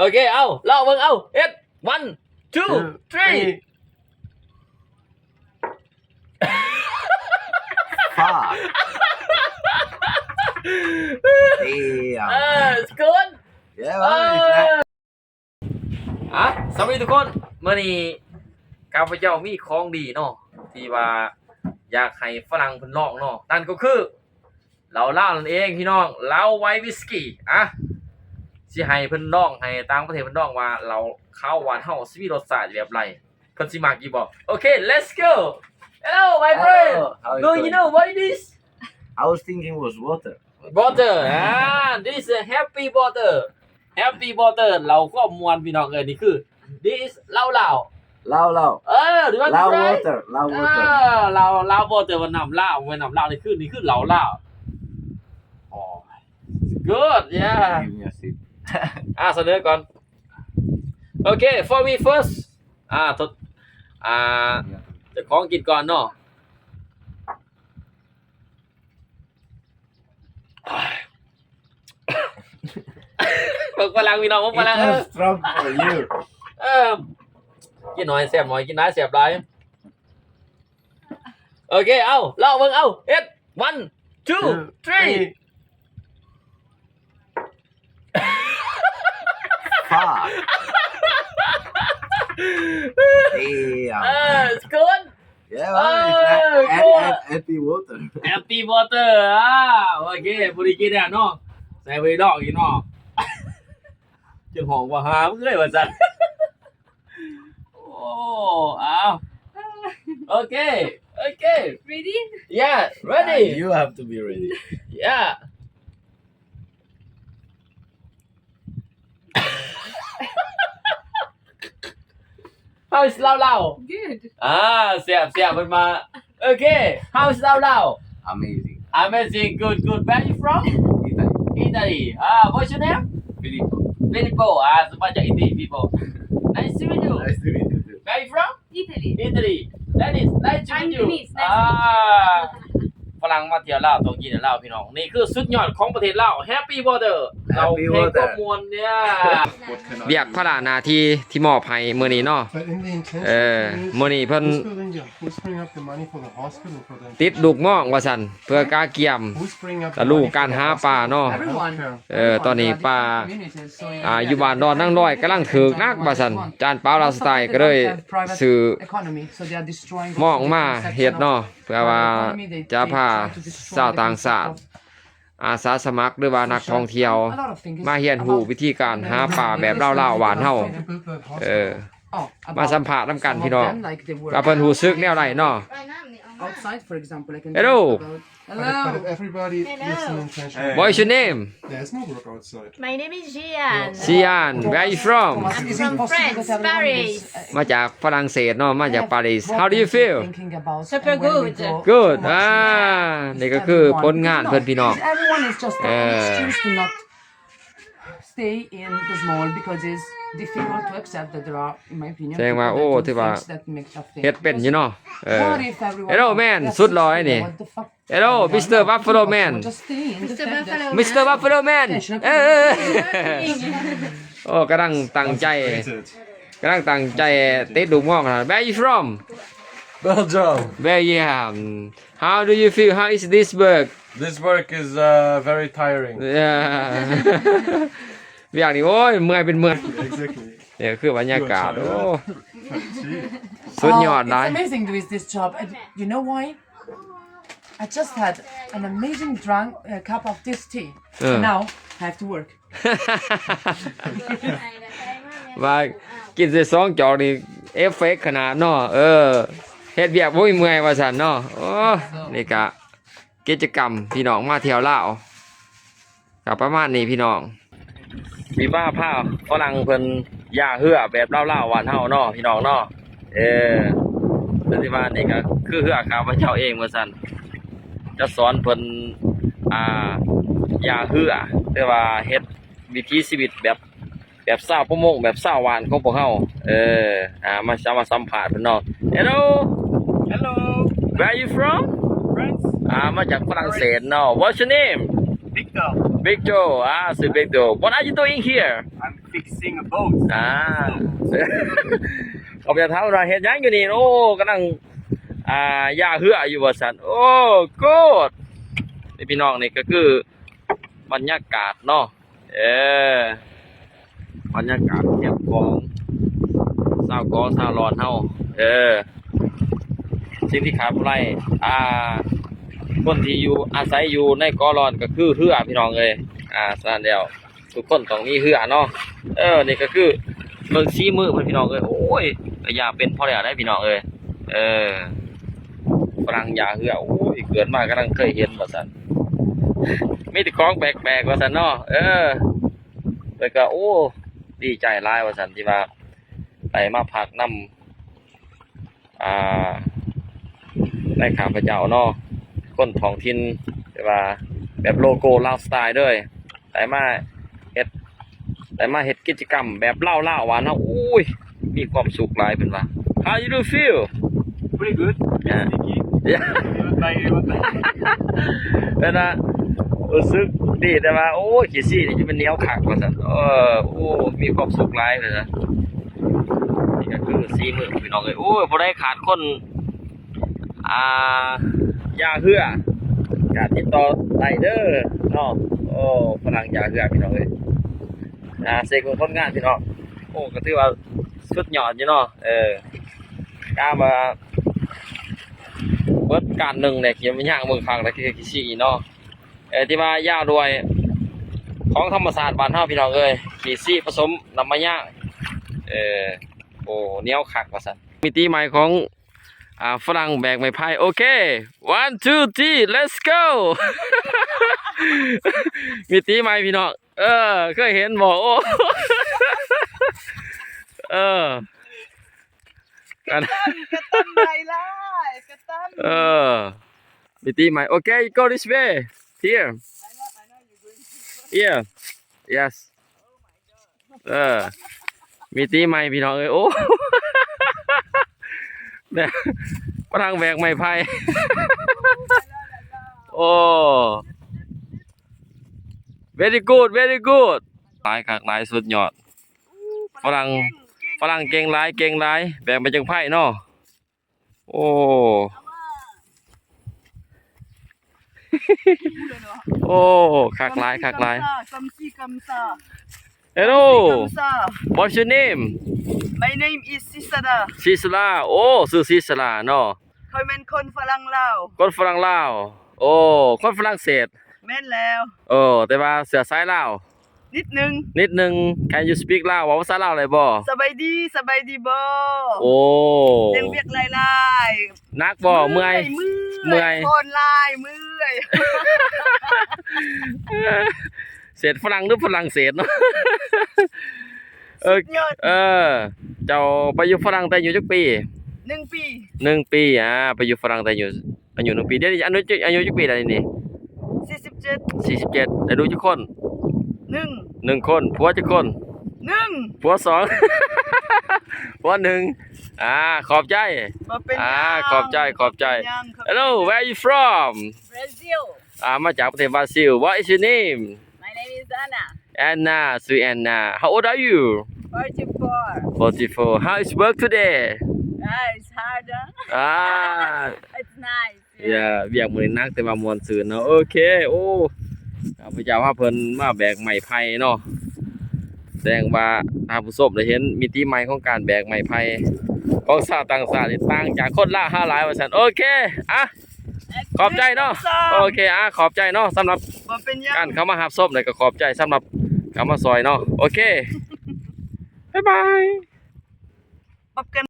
โอเคเอาเล่าเบิ่งเอาเอ็ด 1 2 3 Fuck. Damn. it's good Yeah, well, it's not. สวัสดีทุกคนมื้อนี้ข้าพเจ้ามีของดีเนาะที่ว่าอยากให้ฝรั่งเพิ่นลองเนาะนั่นก็คือเหล้าลาวนั่นเองพี่น้องเหล้าไวน์วิสกี้สิให้เพิ่นลองให้ต่างประเทศเพิ่นลองว่าเหล้าขาวหวานเฮาสิมีรสชาติแบบไรเพิ่นสิมักอยู่บ่โอเค let's go hello my friend How you do you doing? know what it is I was thinking it was water. water this is a happy water เราก็มวนพี่น้องนี่คือ this เหล้าลาว Lao. หรือว่า Lao right? water. Lao water. เราวอเตอร์มันน้ำลาวมันน้ำลาวนี่คือเหล้าลาวอ๋อ good yeah Give me a sip. เสนอก่อนโอเค for me first ทดจะของกินก่อนเนาะพลังพี่น้องพลัง It's too strong for you. กินน้อยแซ่บน้อยกินหลายแซ่บหลายโอเคเอาเล่าเบิ่งเอาเอ็ด 1 2 3 Fuck. Damn. it's good Yeah, well, it's not. good. Add happy water. happy water โอเคบ่ได้กินเนาะใส่ไว้ดอกอีเนาะจังห้องว่าหาเอ้ยว่าซั่นโอ้โอเค Ready? yeah ready You have to be ready. yeah how is ลาว Good. เสียบเพิ่นมาโอเค how is ลาว Amazing. amazing good where you from Italy. Italy what's your name Filippo. Filippo so much Italy people nice to meet you Nice to meet you too. where you from Italy. Italy that is nice to I'm meet you Denise. Nice to meet you. ฝรั่งมาเที่ยวลาวต้องกินเหล้าพี่น้องนี่คือสุดยอดของประเทศลาว Happy Water เราเพลงก็มวนเนี่ยเบียกพระราหน้าที่มอบให้มื้อนี้เนาะ But in the intention, มื้อนี้เพิ่น who's bringing up the money for the hospital for them? ติดลูกม่องว่าซั่นเพื่อกาเกียม Who's bringing up ตะ the ลูก money การหาปลาเนาะ healthcare? ตอนนี้ปลาอยู่บ้านดอนนางน้อยกำลังถึกนักว่าซั่นจานเปล่าลาวสไตล์ก็เลยซื้อหม้องมาเฮ็ดเนาะเพื่อว่าจะพาชาวต่างชาติอาสาสมัครหรือว่านักท่องเที่ยวมาเรียนรู้วิธีการหาปลาแบบลาวๆหวานเฮามาสัมภาษณ์นำกันพี่น้องว่าเพิ่นรู้สึกแนวใดเนาะ Outside, for example, I can Hello. talk about... But if everybody lives in intention, What's your name there's no work outside. My name is Gian. Sian where are you from I'm from France, Paris. มาจากฝรั่งเศสเนาะมาจากปารีส How do you feel Thinking about Super and when we good. go. Good นี่ก็คือผลงานเพิ่นพี่น้อง Everyone is just an excuse to not stay in the small because it's difficult to accept that there are, in my opinion, แสดงว่า people that do ที่ว่า things that make us think. เฮ็ดเป็นอยู่เนาะ What if everyone... Hello man That's สุดร้อยนี่ what the fuck? Hello Mr. Buffalo Man Just stay in the Mr. fact that... Buffalo Mr. Buffalo Man โอ้กำลังตั้งใจติดลูกม่องนะ Where you from Belgium. Belgium How do you feel How is this work This work is very tiring. เวียกนี่โอ้ยเมื่อยเป็นเมื่อย Exactly. เนี่ยคือบรรยากาศโอ้สุดยอดหลาย It's amazing doing this job. And you know why? I just had an amazing cup of this tea. And now I have to work. ว่ากินได้2จอกนี่เอฟเฟกต์ขนาดเนาะเฮ็ดเวียกบ่มีเมื่อยว่าซั่นเนาะโอ้นี่ก็กิจกรรมพี่น้องมาเที่ยวลาวก็ประมาณนี้พี่น้องมีบ้าพาฝรั่งเพิ่นย่าเหือแบบลาวๆหวานเฮาเนาะพี่น้องเนาะปฏิบัตินี่ก็คือเหือข้าพเจ้าเองว่าซั่นจะสอนเพิ่นย่าเหือแต่ว่าเฮ็ดวิถีชีวิตแบบชาวประมงแบบชาวหวานของพวกเฮามาสัมภาษณ์เพิ่นเนาะ Hello Where are you from France. มาจากฝรั่งเศสเนาะ What's your name Victor. Victor so Victor What are you doing here I'm fixing a boat. อ่า เขาไปทำอะไรเฮ็ดหยังอยู่นี่โอ้กำลังย่าเหืออยู่ว่าซั่นโอ้กูดนี่พี่น้องนี่ก็คือบรรยากาศเนาะบรรยากาศเทียบของชาวกอชาวร้อนเฮาสิ่งที่ขาดบ่ได้คนที่อยู่อาศัยอยู่ในกอร้อนก็คือเหือพี่น้องเอ้ยฉะนั้นแล้วทุกคนต้องมีเหือเนาะนี่ก็คือเบิ่งชี้มือเพิ่นพี่น้องเอ้ยโอ้ยก็อย่าเป็นพอแล้วได้พี่น้องเอ้ยฝรั่งอย่าเหือโอ้ยเกิดมากำลังเคยเห็นว่าซั่นมีแต่ของแปลกๆว่าซั่นเนาะแล้วก็โอ้ดีใจหลายว่าซั่นที่ว่าไปมาพักนำในข้าพเจ้าเนาะคนท้องถิ่นแต่ว่าแบบโลโก้ลาวสไตล์เด้อได้มาเฮ็ดกิจกรรมแบบเล่าว่าเนาะอุ้ยมีความสุขหลายเพิ่นว่า How you do feel Pretty good. Yeah. Sticky. Yeah. What the แล้วนะรู้สึกดีแต่ว่าโอ้ยขี้ซี่นี่จะเป็นเหนียวคักว่าซั่นโอ้มีความสุขหลายเลยนะนี่ก็คือ4มื้อพี่น้องเอ้ยโอ้ยบ่ได้ขาดคนยาเหือการติดต่อได้เด้อเนาะโอ้ฝรั่งยาเหือพี่น้องเอ้ยเสกของคนงานพี่น้องโอ้ก็ถือว่าสุดยอดอยู่เนาะกล้ามาเบิดการหนึ่งเนี่ยเกี่ยวกับย่างเมืองคังแล้วคือขี้ซี่เนาะที่ว่ายาวด้วยของธรรมศาสตร์บ้านเฮาพี่น้องเอ้ยขี้ซี่ผสมน้ำมันย่างโอ้เหนียวคักว่าซั่นมิติใหม่ของฝรั่งแบกไม้ไผ่โอเค one two three let's go มิติใหม่พี่น้องเคยเห็นบ่โอ้กระตันใหญ่เลยกระตันมิติใหม่โอเค go this way here here yes มิติใหม่พี่น้องเอ้ยโอ้เนี่ยฝรั่งแบกไม้ไผ่โอ้ very good very good หลายคักหลายสุดยอดฝรั่งเก่งหลายแบกไปจังไผ่เนาะโอ้โอ้คักหลายHello what's your name My name is Sisara ซิสลาโอ้ชื่อซิสลาเนาะ เคยเป็นคนฝรั่งลาว คนฝรั่งลาวโอ้คนฝรั่งเศส แม่นแล้ว แต่ว่าเสือสายลาว นิดนึง Can you speak ลาวว่าภาษาลาวได้บ่ สบายดีบ่ โอ้ เลี้ยงเวียกหลาย นักบ่เมื่อย คนหลายเมื่อย เศสฝรั่งหรือฝรั่งเศสเนาะ ยอด เจ้าไปอยู่ฝรั่งแต่อยู่จักปี 1 ปี 1 ปีไปอยู่ฝรั่งแต่อยู่อายุ1 ปีเดี๋ยวนี้อายุจักปีแล้วนี่ 47 47ได้ดูจักคน 1 1คนผัวจักคนผัว2 ผัว1ขอบใจ บ่เป็นหยัง ขอบใจ บ่เป็นหยัง Hello where are you from Brazil. มาจากประเทศบราซิล What is your name My name is Anna. Anna sweet Anna How old are you 44. How is work today It's hard, huh? It's nice. เวียกมื้อนี้นักแต่ว่ามวนซื่นเนาะโอเคโอ้ข้าพเจ้าว่าเพิ่นมาแบกไม้ไผ่เนาะแสดงว่าท่านผู้ชมได้เห็นมิติใหม่ของการแบกไม้ไผ่ของชาติต่างชาติต่างจากคนลาวหลายว่าซั่นโอเคขอบใจเนาะโอเคขอบใจเนาะสำหรับ บ่เป็นหยัง การเข้ามารับชมแล้วก็ขอบใจสำหรับเข้ามาซอยเนาะโอเคบ๊ายบาย ปรับกัน